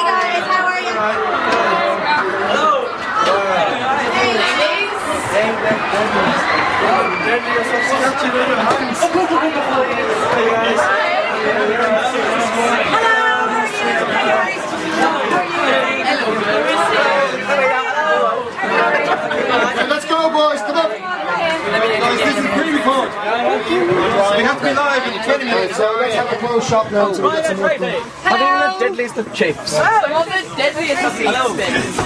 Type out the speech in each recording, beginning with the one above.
guys, how are you? Hello. Hey, ladies. Let's go, boys. Come on. Guys, this is pre-record. We have to be live in 20 minutes, so let's have a close shop now so we get some more food. I think the deadliest of chips. Some of the deadliest of these.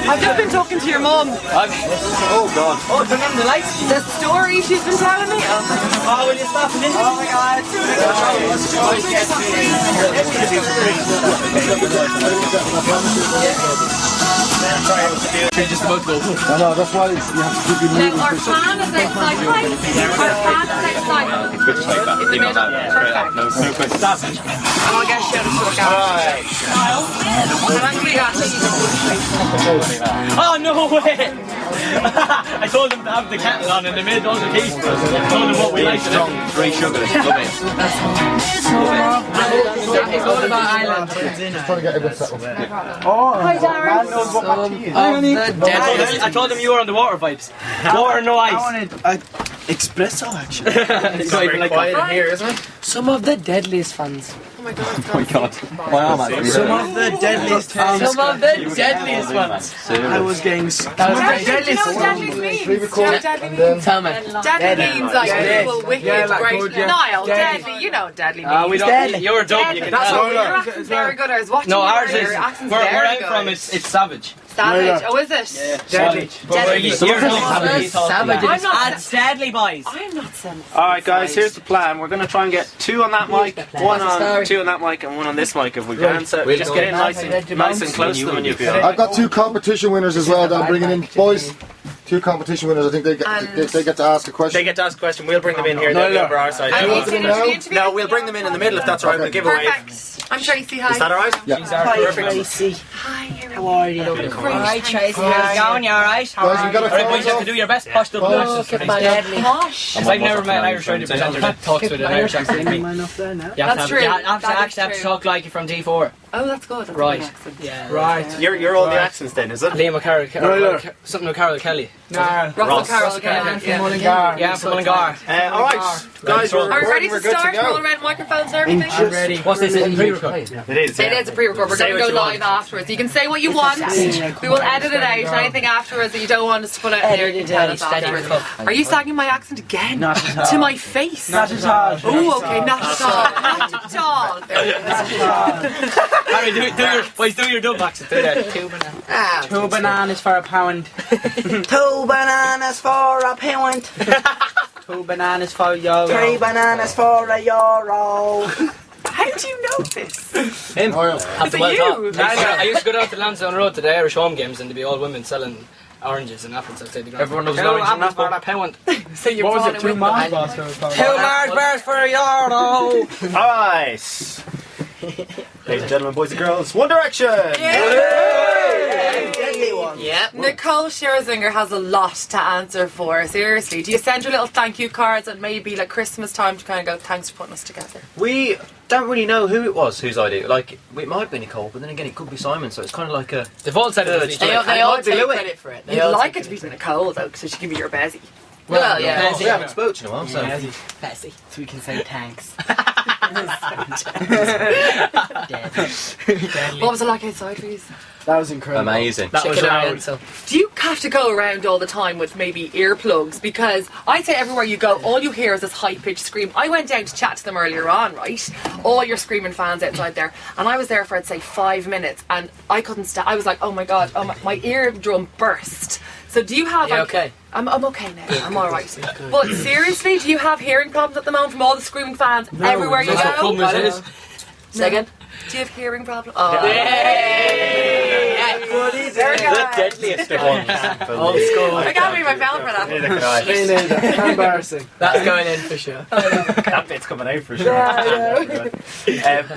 I've just been talking to your mum. Oh God. Oh, turn on the lights. The story she's been telling me. Oh, will you stop it? Oh my God. Just about go. No, that's why you have to keep your moving. Our fan is outside. Our fan is outside. It's good just like that. Leave it on that. Straight up. No question. Stop it. I'll get shouted to a guy. Oh no way! I told them to have the kettle on and they made all the tea for us. I told them what we like. Strong, grey sugar. Love it. It's all about Ireland. Just trying to get everyone settled. Hi, Darren. I told them you were on the water vibes. Water, no ice. I wanted espresso actually. It's not even like quiet in here, isn't it? Some of the deadliest fans. Oh my God. My arm actually. Some of the deadliest fans. Some of the deadliest ones. I was getting That was the deadliest You know what deadly means? Pre-record Deadly and then... Tell me. Deadly means like evil, wicked, great. good, yeah. Niall, deadly. You know what deadly means. We don't. You're dumb. You can That's tell. what your accent's very good. I was watching No, you ours earlier. is. Your accent's Where very I'm good. from, it's savage. Savage. Oh, is it? deadly. You're Savage. I'm not. Deadly boys. I'm not saying. Alright guys, here's the plan. We're going to try and get 2 on that mic, 1 on, 2 on that mic and 1 on this mic if we can. So just get in nice and close to them and you'll be alright. I've got 2 competition winners as well that I'm bringing in. Boys, 2 competition winners. I think they get to ask a question. They get to ask a question, we'll bring them in here, they'll be over our side. And you can interview. No, we'll bring them in the middle if that's alright, we'll give away. Perfect. I'm Tracy. Hi. Is that alright? Yeah. Perfect. Hi. How are you? Alright, Tracy. How's it going? You alright? Guys, you got a Alright, boys, you have to photo? do your best posh up nurses. Deadly. Posh. Because I've never met an Irish radio presenter that talks with an Irish accent. You have to That's true. You have to That is actually have to true. talk like you're from D4. Oh, that's good. That's Right. a good accent. Yeah. Right. You're all the accents then, is it? Liam O'Carroll, something with Carol Kelly. Russell Carroll again. Yeah, from Mullingar. Alright, guys, we're Are we ready to good start? to Roll go. around microphones and everything? I'm ready. What's this in pre-record? It is, It is a pre-record. We're Say going to what go you live afterwards. You can say what you want. We will edit it out. Anything afterwards that you don't want us to put out there, you can tell us afterwards. Are you sagging my accent again? To my face? Not at all. Oh, okay, not at all. Not at all. Harry, do your dub accent. Do that. 2 bananas for a pound. 2 bananas for a pound. 2 bananas for euro. 3 bananas for a euro. How do you know this? Him. Oh, yeah. Have Is the it well you? top. I used to go down to Lansdowne Road to the Irish home games and there'd be all women selling oranges and apples outside the ground. Everyone loves an orange and apple. For a pound. So you brought it with them. 2 Mars bars for a euro. Alright. Ladies and gentlemen, boys and girls, One Direction! Deadly one. Yep. Nicole Scherzinger has a lot to answer for. Seriously, do you send your little thank you cards at maybe like Christmas time to kind of go, thanks for putting us together? We don't really know who it was, whose idea. Like, it might be Nicole, but then again, it could be Simon, so it's kind of like a... They've all said it. They And it all might be take Louis. credit for it. You'd like it to be Nicole though, because she give you your bezzy. Well, yeah. We haven't spoken in a while, so... Bessie. So we can say thanks. What was it like outside for you? That was incredible. Amazing. That was Chicken loud. Oriental. Do you have to go around all the time with maybe earplugs? Because I'd say everywhere you go, all you hear is this high-pitched scream. I went down to chat to them earlier on, right? All your screaming fans outside there. And I was there for, I'd say, 5 minutes. And I couldn't stop. I was like, oh my God, my eardrum burst. So do you have... You like, okay? I'm okay now. I'm all right. But seriously, do you have hearing problems at the moment from all the screaming fans everywhere you That's what go? problem is. Say again? Do you have hearing problems? Oh. Yeah. There we go. The deadliest of ones. Old school. I can't believe I fell for that. Embarrassing. That's going in for sure. That bit's coming out for sure.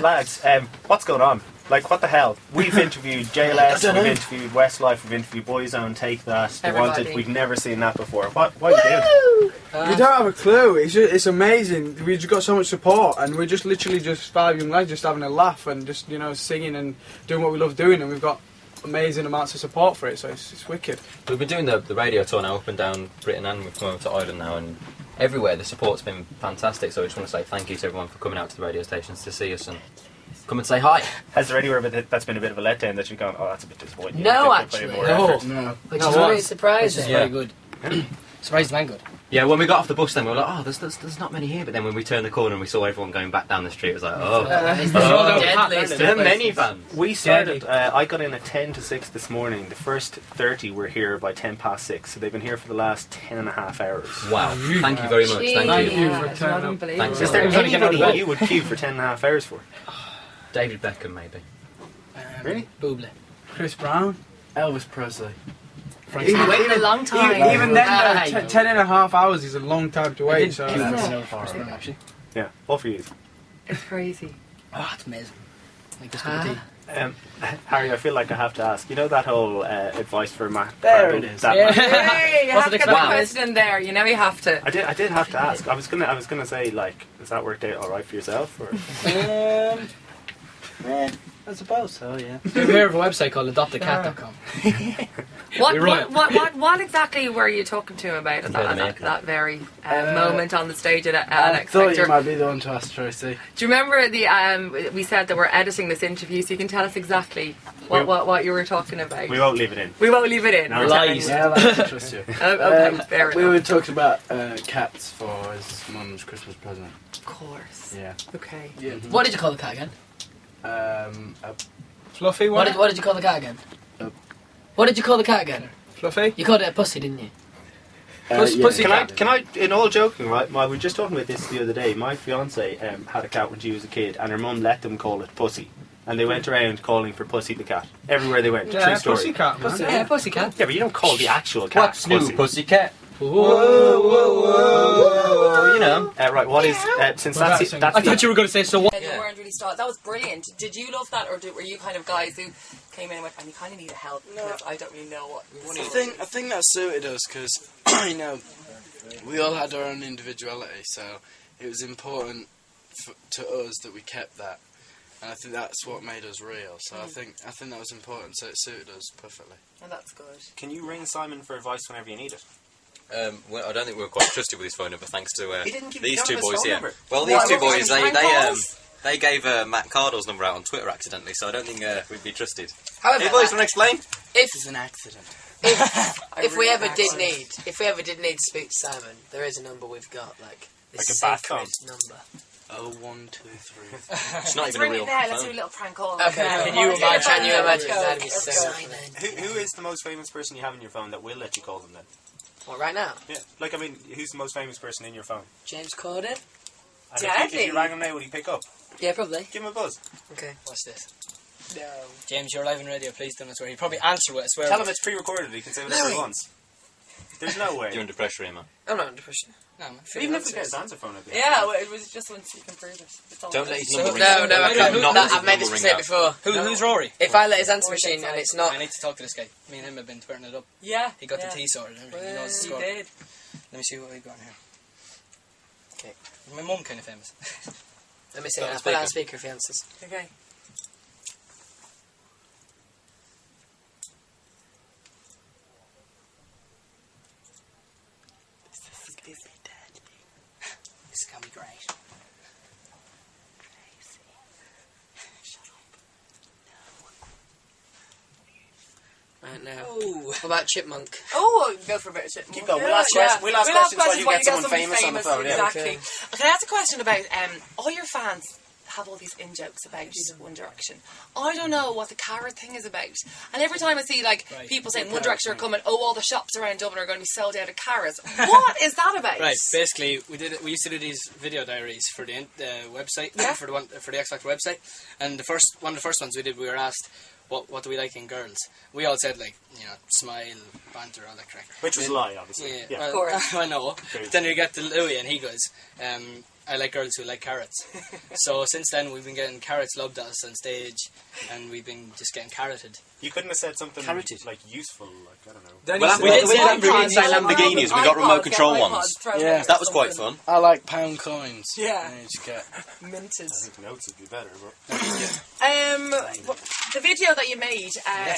Lads, what's going on? Like, what the hell? We've interviewed JLS, we've interviewed Westlife, we've interviewed Boyzone, Take That, The Everybody. Wanted. We've never seen that before. What are you doing? We don't have a clue. It's amazing. We've just got so much support, and we're just literally just 5 young lads just having a laugh and just singing and doing what we love doing, and we've got amazing amounts of support for it. So it's wicked. We've been doing the radio tour now up and down Britain, and we've come over to Ireland now, and everywhere the support's been fantastic. So I just want to say thank you to everyone for coming out to the radio stations to see us and come and say hi. Has there anywhere that's been a bit of a letdown that you've gone, oh, that's a bit disappointing? No, They could put in actually. more No. effort. No. Which is very surprising. Which is Very good. Surprised man good. Yeah, when we got off the bus then we were like, oh, there's not many here, but then when we turned the corner and we saw everyone going back down the street, it was like, oh, Deadliest. there are many fans. We started, I got in at 10 to 6 this morning. The first 30 were here by 10 past 6, so they've been here for the last 10 and a half hours. Wow, thank you very much, thank Thank you. you Yeah, for it's turning not up. unbelievable. Thanks. Is there Everybody get out of anybody bed. you would queue for 10 and a half hours for? David Beckham, maybe. Really? Bublé. Chris Brown. Elvis Presley. Even, waited a long time. Even then, Aye. though, 10 and a half hours is a long time to wait. So Actually. Yeah, all for you. It's crazy. Oh, it's amazing. Like this cup of tea. Harry, I feel like I have to ask. You know that whole advice for Matt? There Crandall, it is. that- Hey, you What's have to the get the next one? question in there. You know you have to. I did have to ask. I was gonna say, like, has that worked out all right for yourself? Or? I suppose so, yeah. We've heard of a website called adoptacat.com. What exactly were you talking to him about at that very moment on the stage at I Alex thought Factor? you might be the one to ask Tracy. Do you remember we said that we're editing this interview, so you can tell us exactly what you were talking about? We won't leave it in. We won't leave it in. No. We're telling you. Yeah, that's interesting. Okay, fair we enough. were talking about cats for his mum's Christmas present. Of course. Yeah. Okay. Yeah. What did you call the cat again? Fluffy What one. did you call the cat again? What did you call the cat again? Fluffy. You called it a pussy, didn't you? Pussy cat. Can I, in all joking, right? We were just talking about this the other day. My fiance had a cat when she was a kid, and her mum let them call it Pussy. And they went around calling for Pussy the cat. Everywhere they went. Yeah, True story. pussy cat. Man. Yeah, pussy cat. Yeah, but you don't call the actual cat What's new, Pussy. pussycat? Whoa. You know. Right, what is, since that's I thought you were going to say so. What? You weren't really started. That was brilliant. Did you love that, or were you kind of guys who came in and went, and you kind of need help because I don't really know what we want to do? I think that suited us because, you know, we all had our own individuality, so it was important to us that we kept that. And I think that's what made us real. So I think that was important. So it suited us perfectly. Oh, that's good. Can you ring Simon for advice whenever you need it? Well, I don't think we were quite trusted with his phone number, thanks to He didn't give these you two his boys phone here. number. Well, these What, two what, boys, prank calls? they gave Matt Cardle's number out on Twitter accidentally, so I don't think we'd be trusted. However, Hey boys, want to explain? It's an accident. if we ever did need to speak to Simon, there is a number we've got, like this Like a back sacred home. number. 0123. It's not Let's even a ring real it there. Let's do a phone. little prank call. Okay, can you imagine? That'd be so funny. Who is the most famous person you have in your phone that will let you call them then? What, right now? Yeah, like, I mean, who's the most famous person in your phone? James Corden? And if Deadly. you rang him now, would he pick up? Yeah, probably. Give him a buzz. Okay, what's this? No. James, you're live on radio, please don't swear. He'd probably answer with a swear. Tell him it's pre-recorded, he can say whatever he wants. There's no way. You're under pressure here, man. I'm not under pressure. No, man. Even if we get his answer phone at the end. Yeah, well, it was just once you can prove it. It's all Don't good. let his No, number no, ring no, out. I can't. Not No, let his I've made this number ring mistake out. before. Who's Rory? If I let his answer machine and it's not... I need to talk to this guy. Me and him have been squirting it up. Yeah. He got yeah. the tea sorted and everything. He knows the He score. did. Let me see what we got here. Okay. My mum kind of famous. Let me see. Put on I'll put it on speaker. speaker if he answers. Okay. This is going to be great. Right now. Ooh. What about Chipmunk? Oh, go for a bit of shit. Keep going. We'll ask questions while you get someone famous on the phone. Yeah. Exactly. Can I ask a question about all your fans have all these in-jokes about One Direction. I don't know what the carrot thing is about. And every time I see people saying One Direction are coming, all the shops around Dublin are going to be sold out of carrots. What is that about? Right, basically, we used to do these video diaries for the website, for the X Factor website, and one of the first ones we did, we were asked, what do we like in girls? We all said, smile, banter, all that crack. Which was a lie, obviously. Yeah, of course. I know. But then you get to Louis and he goes, I like girls who like carrots. So since then we've been getting carrots lobbed at us on stage, and we've been just getting carroted. You couldn't have said something Carroted. like useful, like I don't know. Then Well, you we said- didn't say Lamborghinis. We got remote control ones. Yeah. That was quite fun. I like pound coins. Yeah. And you just get. Minted. I think notes would be better, but The video that you made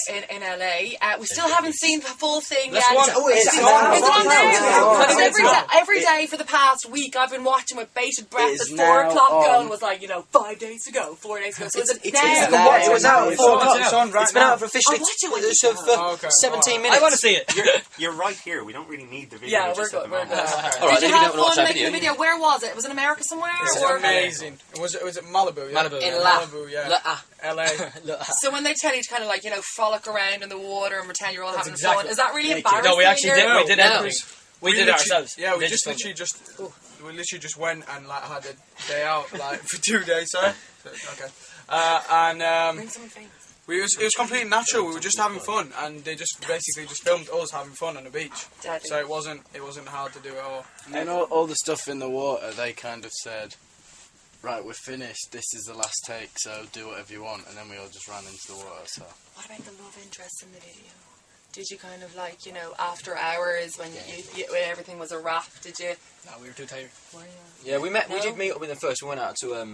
in LA, we still haven't seen the full thing yet. Oh, it's Is it on. on there? It's Because on. every day for the past week, I've been watching with bated breath It is at 4 now o'clock on. going was like, 5 days ago, 4 days ago. So is it It's now? now. It was out at 4 o'clock. It's on right It's been now. out for officially I'll watch it when you so go. for Okay. 17 minutes. I want to see it. you're right here. We don't really need the video. Yeah, we're just at good. the We're moment. good. All right, Did then you you have don't watch fun that making the video. video? Where was it? Was it in America somewhere? It's Or? amazing. Was it Malibu? Yeah. Malibu. In yeah. La. Malibu, yeah. La. LA. So when they tell you to kind of like, frolic around in the water and pretend you're all having exactly- fun, is that really Naked. embarrassing? No, we actually did. We did No. everything. We did it literally- ourselves. Yeah, we They just filmed literally just went and like had a day out like for 2 days. Sorry. Okay. And Bring someone famous. it was completely natural. We were just having fun, and they just basically just filmed us having fun on the beach. Deadly. So it wasn't hard to do at all. And all the stuff in the water, they kind of said, right, we're finished, this is the last take, so do whatever you want. And then we all just ran into the water, so. What about the love interest in the video? Did you kind of like, after hours when when everything was a wrap, did you? No, we were too tired. Yeah, we No? did meet up with them first. We went out to a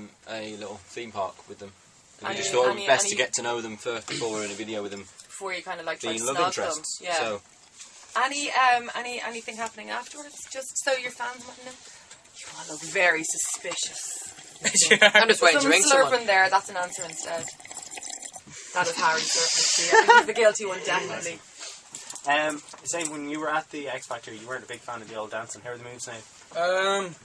little theme park with them. And we And just you- thought it and was you- best and to you- get to know them first before we're in a video with them Before you kind of like try to being love snog interests. them? Yeah. So Anything happening afterwards? Just so your fans might know. You all look very suspicious. I'm just waiting to Someone ring someone. slurping there. That's an answer instead. That is Harry slurping. He's the guilty one, definitely. Saying when you were at the X Factor, you weren't a big fan of the old dancing. How are the moves now?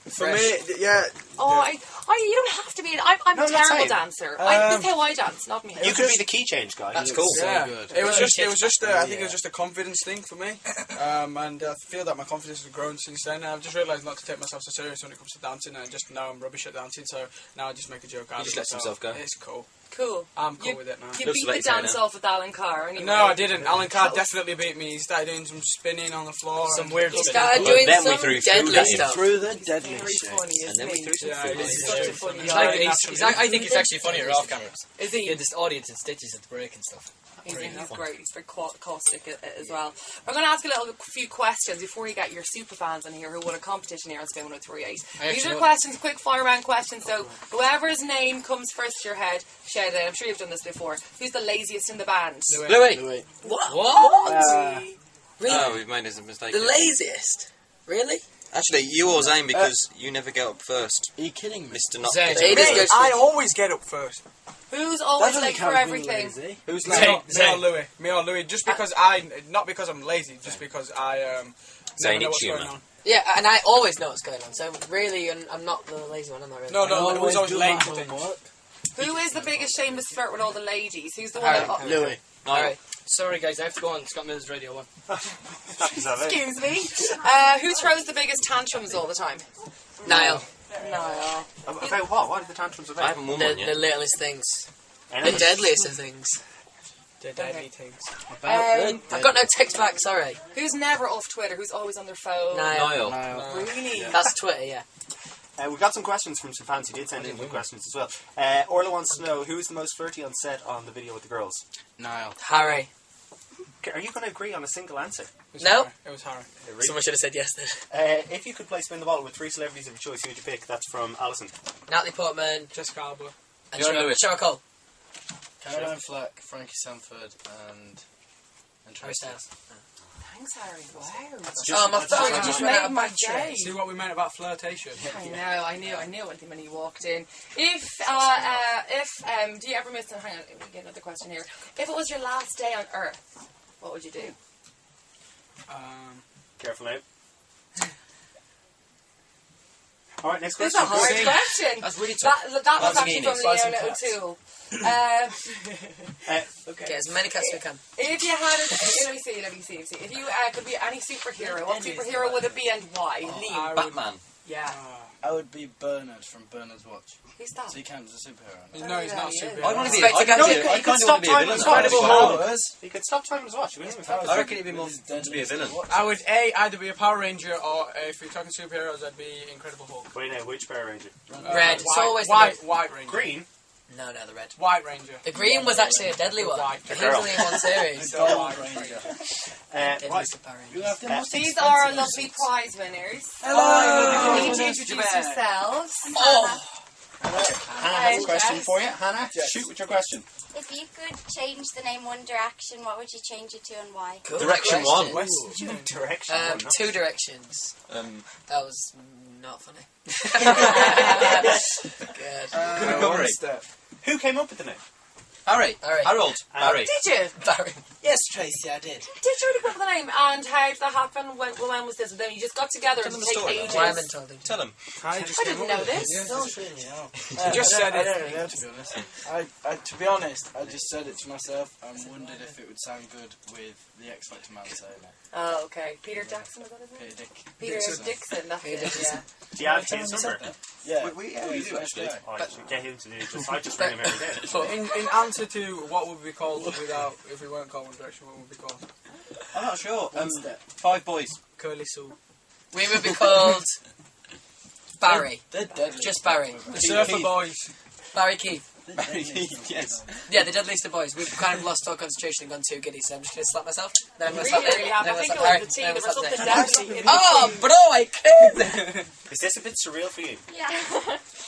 For me, yeah. Oh, you don't have to be. I'm No, a I'm not terrible saying. dancer. That's how I dance, not me. You could be the key change guy. That's cool. Yeah, good. it was just. I think it was just a confidence thing for me, and I feel that my confidence has grown since then. I've just realised not to take myself so serious when it comes to dancing, and I just know I'm rubbish at dancing. So now I just make a joke out of it. just let himself go. It's cool. Cool. I'm cool with it now. You Looks beat like the you dance know. off with Alan Carr. Anyway. No, I didn't. Alan Carr definitely beat me. He started doing some spinning on the floor. Some and- weird He stuff. started Well, doing then we some threw food deadly at him. stuff. Through the deadly Very shit. funny, isn't And then we he? threw some Yeah, food. he's Such a funny It's guy. like, I think it's actually funnier off camera. Is he? Yeah, this audience in stitches at the break and stuff. He's great. He's very caustic as well. I'm going to ask a few questions before you get your super fans in here who won a competition here on Spin 103.8. These are questions, quick fire round questions. So whoever's name comes first to your head, shout it. I'm sure you've done this before. Who's the laziest in the band? Louis! What? Really? Oh, we've made a mistake. The laziest? Really? Actually, you or Zane, because you never get up first. Are you kidding me? Mr. Not Zane. Getting He just Up. goes I always get up first. Who's always That doesn't late count for as being everything? lazy. Who's Me late? or Louis. Just because not because I'm lazy, just because I never Zane, know it's what's you, going man. on. Yeah, and I always know what's going on. So really, I'm not the lazy one. I'm not really. No, I who's always do late my to things? homework. Who is the biggest shameless flirt with all the ladies? Who's the one Harry. that... Louis. Alright. Sorry guys, I have to go on Scott Mills Radio 1. Excuse me. Who throws the biggest tantrums all the time? Niall. No. About what? What are the tantrums I about? haven't won The, one the yet. littlest things. The Anything? deadliest of things. The deadly things. I've got no text back, sorry. Who's never off Twitter? Who's always on their phone? Niall. Niall. Really? That's Twitter, yeah. We've got some questions from some fans who did send in good questions as well. Orla wants to know who's the most flirty on set on the video with the girls. Niall. Harry. Okay, are you going to agree on a single answer? No. It was Harry. Someone should have said yes then. If you could play Spin the Bottle with 3 celebrities of your choice, who would you pick? That's from Alison. Natalie Portman Jessica Alba. and You're Lewis. Cheryl Cole. Caroline Flack, Frankie Sanford, and Harry Tracy. Styles. Thanks, Harry. Wow. Oh, my phone Just just made ran out of my battery. day. See what we meant about flirtation? I knew when he walked in. If do you ever miss? Hang on, we get another question here. If it was your last day on Earth, what would you do? Careful now. Alright, next This is question. a hard question. That's really tough. That was That's actually from meaning. Leo Little Tool. Get as many cats as we can. If you had let me see. If you could be any superhero, what superhero would it be and why? Liam. Batman. Yeah. I would be Bernard from Bernard's Watch. Who's that? So he counts as a superhero. No, he's not a he is. superhero. I want to be. Inspector I kind Gadget. of want to be a villain. Incredible Hulk. Hulk. He could stop time as watch. I reckon it'd be more fun to be a villain. I would either be a Power Ranger or if you're talking superheroes, I'd be Incredible Hulk. Wait, now, which Power Ranger? Red. It's always the White Ranger. Green? No, the red. White Ranger. The green was actually a deadly one. White. But he was only in one series. Gold Ranger. Deadliest of Power Rangers. These are our lovely prize winners. Hello. You need to introduce yourselves. Oh! Hannah has a question for you. Hannah, shoot with your question. If you could change the name One Direction, what would you change it to and why? Good Direction question. 1. Direction. Two directions. That was not funny. Good. Good Who came up with the name? Harry. Harold. Barry. Did you? Barry. Yes, Tracy, I did. Did you really come up with the name? And how did that happen? When was this? And then you just got together and them the take story. ages. Wyman told him. Tell him. I didn't know this. Don't really know. You just said I it. don't know, to be honest. To be honest, I just said it to myself and wondered if it would sound good with the X Factor man saying it. Oh, okay. Peter Jackson, is that his name? Peter Dixon, that's Peter it, Dixon. yeah. Do you have his number? Yeah. We do, actually. I should get him to do it. I just ring him every day. In answer to what would be called if we weren't called One Direction, what would we be called? I'm not sure. 5 boys. Curly Sue. We would be called Barry. They're dead. Just Barry. The Surfer Boys. Barry Keith. Yes. Yeah, the deadliest of boys. We've kind of lost our concentration and gone too giddy, so I'm just going to slap myself. Then I'm going to slap Really? I think it was the team. There was something deadly in the Oh, team. bro, I kid! Is this a bit surreal for you? Yeah.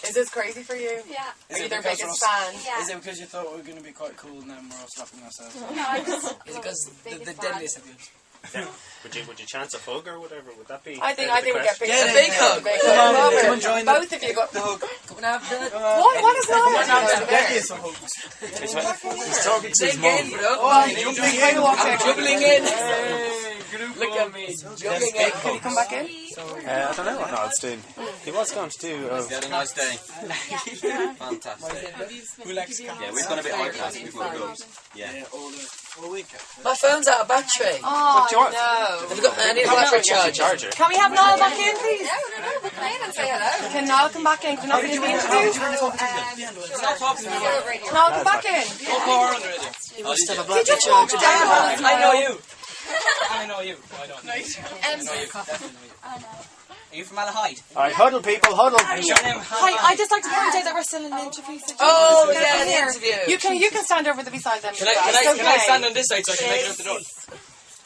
Is this crazy for you? Yeah. Are you it their because biggest we're- fan? Yeah. Is it because you thought we were going to be quite cool and then we're all slapping ourselves? No, I just Is it because the biggest deadliest of you? Yeah. Would you chance a hug or whatever? Would that be? I think out of the we'll get question? big. A big hug. Big Come on, hug. come and join the- Both of you got. Come on, have the... What is that? Deadliest of hugs. He's talking to his Sing mum. in, bro. I'm Juggling in. Look at me. Juggling in. Can you come back in? I don't know what Noel's doing. He was going to do. He had a nice day. Fantastic. Who likes cats? Yeah, we've gone a bit high class before it goes. Yeah. All week. My phone's out of battery. Oh, Have you got any battery charger? Can we have Niall back in, please? No, but come in and say hello. Can Niall come back in? Can Niall be interviewed? Stop talking to me. Niall, come back in. You must have a He battery just walked charger. down. I know you. I know you. I don't know you. Oh no. Are you from Malahide? Alright, huddle people, huddle. Is your name Hi, I'd just like to point out that we're still in an interview situation. Oh, So yeah, come the here. interview. You can stand over beside them. Can I stand on this side so I can make it up the door?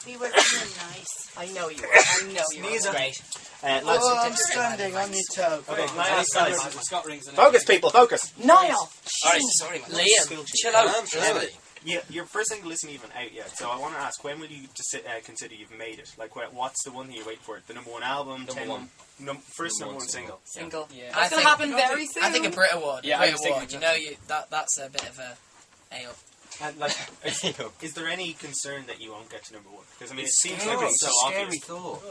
We were really nice. I know you. I know you. Great. Lads, Oh, I'm standing on your toe. okay, guys, guys. Scott rings the Focus, people, focus. Niall. Alright, sorry, man. Liam, chill out. Really? Yeah, your first single isn't even out yet, so I want to ask, when will you just consider you've made it? Like, what's the one that you wait for? The number one album? Number one. First number one single. Single. Yeah. That's going to happen very soon. I think a Brit Award. Yeah, I Brit was thinking Award. You know, that's a bit of a A-up. And, like, is there any concern that you won't get to number one? Because, I mean, it seems Scary. like it's so Scary obvious. thought.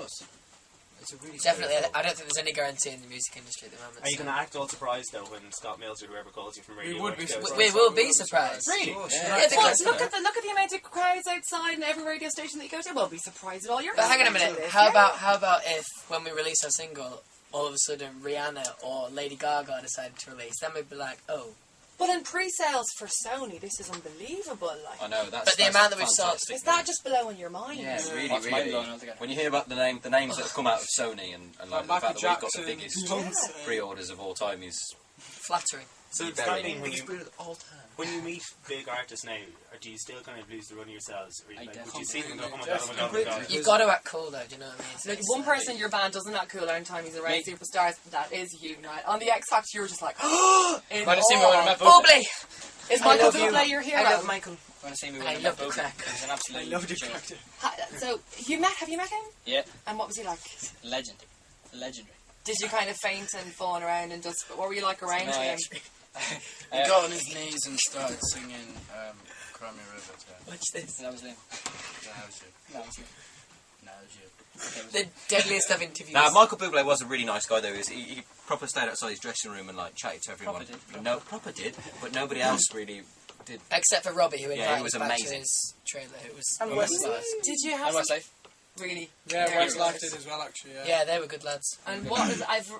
It's a really Definitely, scary I don't think there's any guarantee in the music industry at the moment. Are you so- going to act all surprised, though, when Scott Mills or whoever calls you from radio? would be goes, surprised. We will be surprised. Really? Yeah, Well, because- look at the amount of crowds outside and every radio station that you go to. We'll be surprised at all your. But hang on a minute. fans. How about if when we release our single, all of a sudden Rihanna or Lady Gaga decided to release? Then we'd be like, oh. But in pre-sales for Sony, this is unbelievable. Like, I know, that's But the amount that we've sold- fantastic is that just blowing your mind? Yeah, really, That's mind blowing really. altogether. When you hear about the names that have come out of Sony and like the Michael fact that we've got the Jackson. biggest pre-orders of all time is Flattering. So does very that mean all time. when you meet big artists now, or do you still kind of lose the run of yourselves? Or I would you see them and go, oh my god, oh my god, oh my god? You've got to act cool though, do you know what I mean? Like, one person in your band doesn't act cool every time he's around superstars. That is you, Niall. On the X Factor, you were just like, in Might have seen me when I met awe. Bublé. Is Michael Bublé your hero? Michael. Want to see me when I I love met the Bublé. crack. He's an absolute legend. So have you met him? Yeah, And what was he like? legendary. Legendary. Did you kind of faint and fawn around and just? What were you like around No, him? He got on his knees and started singing Cry Me a River to him. Watch this. That was him. That was you. That was him. That was you. The deadliest of interviews. Now, Michael Bublé was a really nice guy, though. He proper stayed outside his dressing room and like chatted to everyone. Proper did, but nobody else really did. Except for Robbie, who Yeah, invited he was us back to amazing. his trailer. It was And nice. Did you have And some? Westlife. Really. Yeah, Very Westlife good. did as well, actually. Yeah, they were good lads. And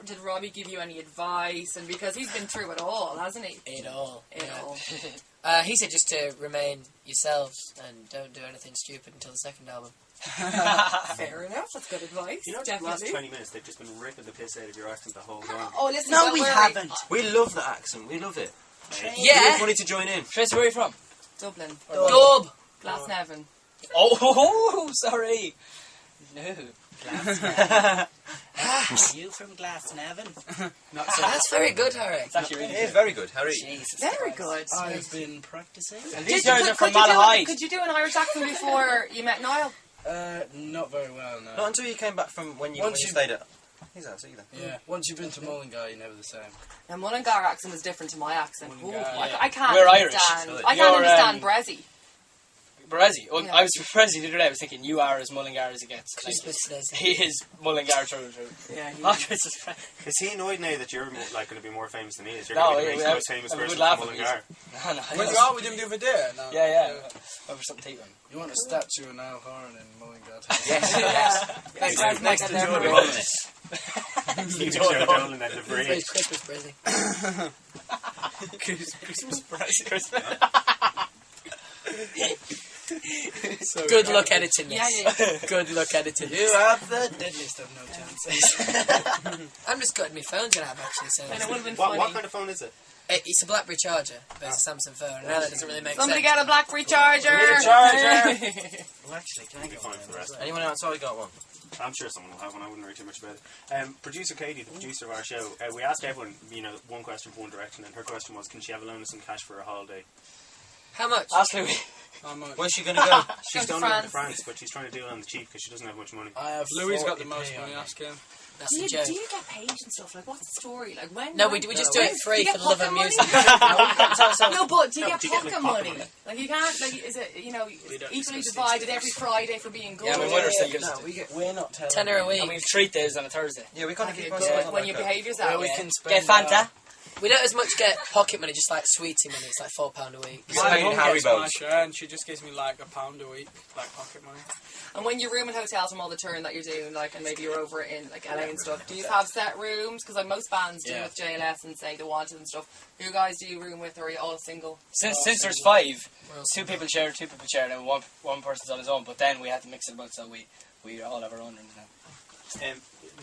did Robbie give you any advice? And because he's been through it all, hasn't he? It all. It all. He said just to remain yourselves and don't do anything stupid until the second album. Fair enough. That's good advice. You know, the definitely. last 20 minutes, they've just been ripping the piss out of your accent the whole time. Oh, listen. No, don't we worry. haven't. We love the accent. We love it. Yeah. We wanted to join in. Tracy, where are you from? Dublin. Dub. Glasnevin. Oh, sorry. No. You from Glasnevin? That's very good, Harry. It's actually really It is very good, Harry. Jesus Very Christ. good. I've been practicing. And these guys are from Malahide. Could you do an Irish accent before you met Niall? Not very well, no. Not until you came back from when you Once you- stayed at. He's out, see you then. Yeah, once you've been to Mullingar, you're never the same. And Mullingar accent is different to my accent. Ooh, Mullingar, I can't We're Irish. understand. I You're, can't understand Brezzy. Brezzy. Well, Yeah. I was from Brezzy the other day. I was thinking, you are as Mullingar as it gets. Like, Christmas days. he is Mullingar through and through. Yeah, Oh, Christmas. Is he annoyed now that you're like going to be more famous than he is? You're No, going to be the yeah, most famous I would person laugh from at Mullingar. No, no. Went you out with him the other day? No. Yeah. Over some tea then. You want a statue of Niall Horan in Mullingar? Next time, Next to there. Jordan Holness. Steve Joe Dolan and the Brie. It's Christmas, Brizzy. Christmas Christmas. Good luck editing this. Yeah. Good luck editing You this. have the deadliest of no chances. I'm just gutted my phone's gonna have actually. So And it would have been What funny. kind of phone is it? it's a BlackBerry charger, but it's a Samsung phone. And now that doesn't really make Somebody sense. get a BlackBerry charger. Well, actually, can I be fine for the rest? Anyone outside got one? I'm sure someone will have one. I wouldn't worry too much about it. Producer Katie, the producer of our show, we asked everyone, one question for One Direction, and her question was, can she have a loan of some cash for a holiday? How much? Ask Louis. Where's she going to go? She's Go to going over to France. France, but she's trying to do it on the cheap because she doesn't have much money. I have Louis got the 40p most on money, me. ask him. That's Do a you joke. get paid and stuff? Like, what's the story? Like, when? No, when- we just do it Do free you for get the love of pocket music. money? No, but do you No, get do you get, pocket like, money? pocket money? Like, you can't, like, is it, equally divided every Friday for being good? Yeah, my mother still gives No, it. we're not telling Tenner a you. week. And we have treat days on a Thursday. Yeah, we kind of Okay, keep good. ourselves When you behave Where yourself. we Yeah. can spend Get Fanta. We don't as much get pocket money, just like sweetie money. It's like £4 a week. You're My paying mum Harry gets my Bows. share and she just gives me like £1 a week, like pocket money. And when you room in hotels from all the touring that you're doing, like, and maybe you're over in like LA and stuff, do you have set rooms? Because like most bands do Yeah. with JLS and say The Wanted and stuff. Who guys do you room with, or are you all single? Since there's 5, 2 people share, and one person's on his own. But then we had to mix it about so we all have our own rooms now.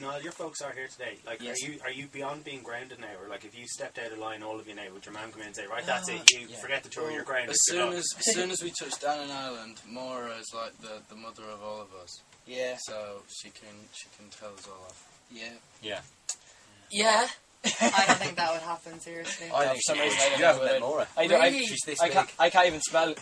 Noel, your folks are here today. Like, Yes. are you beyond being grounded now, or like if you stepped out of line, all of you now, would your mum come in and say, right, that's it, you forget the tour, you're grounded. As you're soon as we touch down on Ireland, Maura is like the mother of all of us. Yeah. So she can tell us all off. Yeah. Yeah. Yeah. I don't think that would happen, seriously. I For think some she reason, would. I don't You haven't know met what Maura. I don't. Really? She's this I big. can't even spell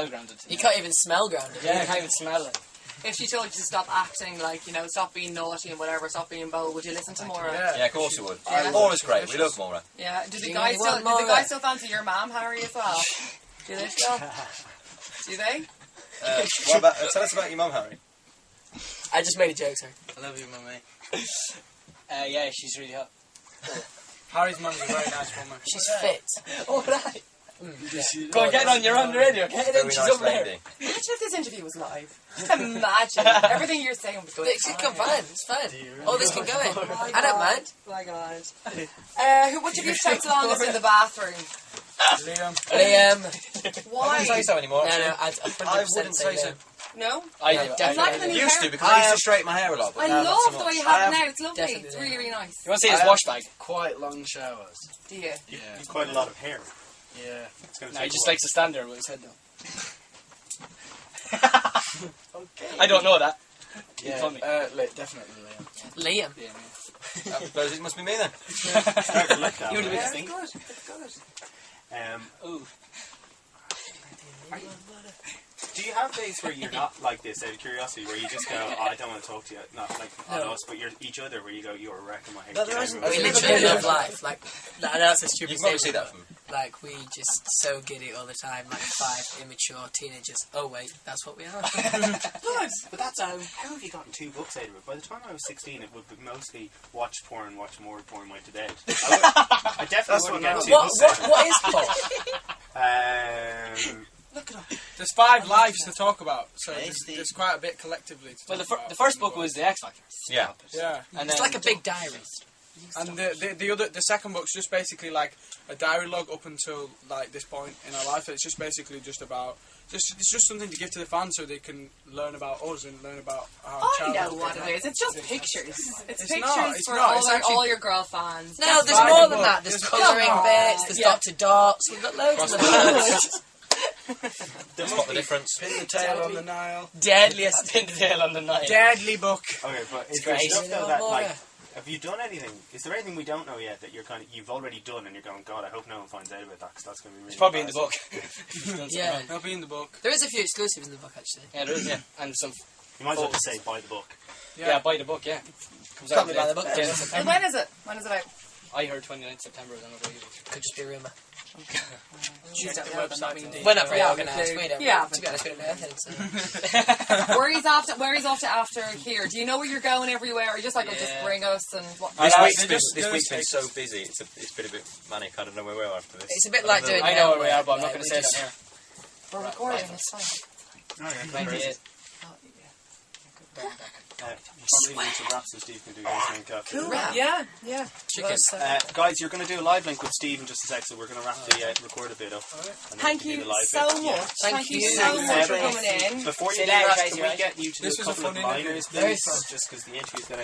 grounded. You can't even smell grounded. Yeah, I can't even smell it. If she told you to stop acting, like, stop being naughty and whatever, stop being bold, would you listen to Maura? Yeah, of course you would. Yeah. Maura's great. We love Maura. Yeah. Do the You guys really still, want Maura? fancy your mom, Harry, as well? Do they still? Do they? What about, tell us about your mum, Harry. I just made a joke, sorry. I love you, mummy. Yeah, she's really hot. Harry's mum's a very nice woman. She's fit. All right. Go on, get on. You're on the radio. Get it in. Very She's nice over there. lady. Imagine if this interview was live. Just imagine. Everything you're saying was going It can fine. It's fine. All this can go in. I don't mind. My God. Which of you takes longest in the bathroom? Liam. Why? I wouldn't say so anymore. No, I'd 100% wouldn't say say so. no. No? I Yeah, do. definitely. Like the I new used hair. to because I used to straighten my hair a lot. But I now not love so the way much. you have it now. It's lovely. Definitely It's really, really nice. You want to see his I wash bag? Quite long showers. Do you? Yeah. You've quite a lot of hair. Yeah. It's going to No, take he just a while. likes to stand there with his head down. I don't know that. Yeah. Tell me. Definitely Liam. Liam. Yeah. I suppose it must be me then. Started to look that You would way. have Yeah, been it's good. It's good. Ooh. Do you have days where you're not like this, out of curiosity, where you just go, I don't want to talk to you, not like on us, but you're each other, where you go, you're wrecking my head. No, there isn't. We literally love life. Like, I know that's a You stupid can probably see statement. that from. Like, we just so giddy all the time. Like 5 immature teenagers. Oh, wait, that's what we are. Good, but that's how have you gotten 2 books out of it? By the time I was 16, it would be mostly watch porn, watch more porn, went to bed. I definitely wouldn't get 2 books out of it. What is porn? There's 5 lives to talk about, so there's quite a bit collectively to Well, talk about. the first book was The X Factor. Yeah. Yeah. And It's then like a big diary. And the second book's just basically like a diary log up until like this point in our life. It's just basically just about it's just something to give to the fans so they can learn about us and learn about our I childhood. know what it is. It's just pictures. It's It's pictures not, it's for not. all, It's actually- all your girl fans. No, Just there's buy more the than book. that. There's There's- colouring Come on. bits, there's Yeah. Dr. Dots, we've got loads of them. Spot the difference. Pin the tail on the Nile. Deadliest. Pin the tail on the night. Deadly book. Okay, but is great. there stuff though that More, like? yeah. Have you done anything? Is there anything we don't know yet that you've already done and you're going, God, I hope no one finds out about that because that's going to be really It's probably in the embarrassing." book. Yeah. That'll be in the book. There is a few exclusives in the book, actually. Yeah, there is, yeah. And some... You might as well just say buy the book. Yeah, buy the book, yeah. Comes Probably buy the book. Yeah, And when is it? When is it out? I heard 29th September, I don't know about you. Could just be a rumour. Check the website. We're not very Yeah, organised. We don't. yeah. To be honest, we don't know anything. So. Where he's off to after here? Do you know where you're going everywhere? Or you just like, just Yeah. bring us and what? This week's been so busy. It's been a bit manic. I don't know where we are after this. It's a bit like doing. I know where we are, but I'm not like, going to we say just- that here. We're recording. It's fine. 28. Probably need some wraps so Steve can do his main cup. Cool. Yeah. Yeah. Chicken. Guys, you're going to do a live link with Steve in just a sec, so we're going to wrap the record a bit up. And then Thank we can do you the live so bit. Yeah. much. Thank you. so much for coming in. Before you Say do that, that, guys, can you we right? get you to This do a was a couple of fun liners, interview. please? Just because the interview's going to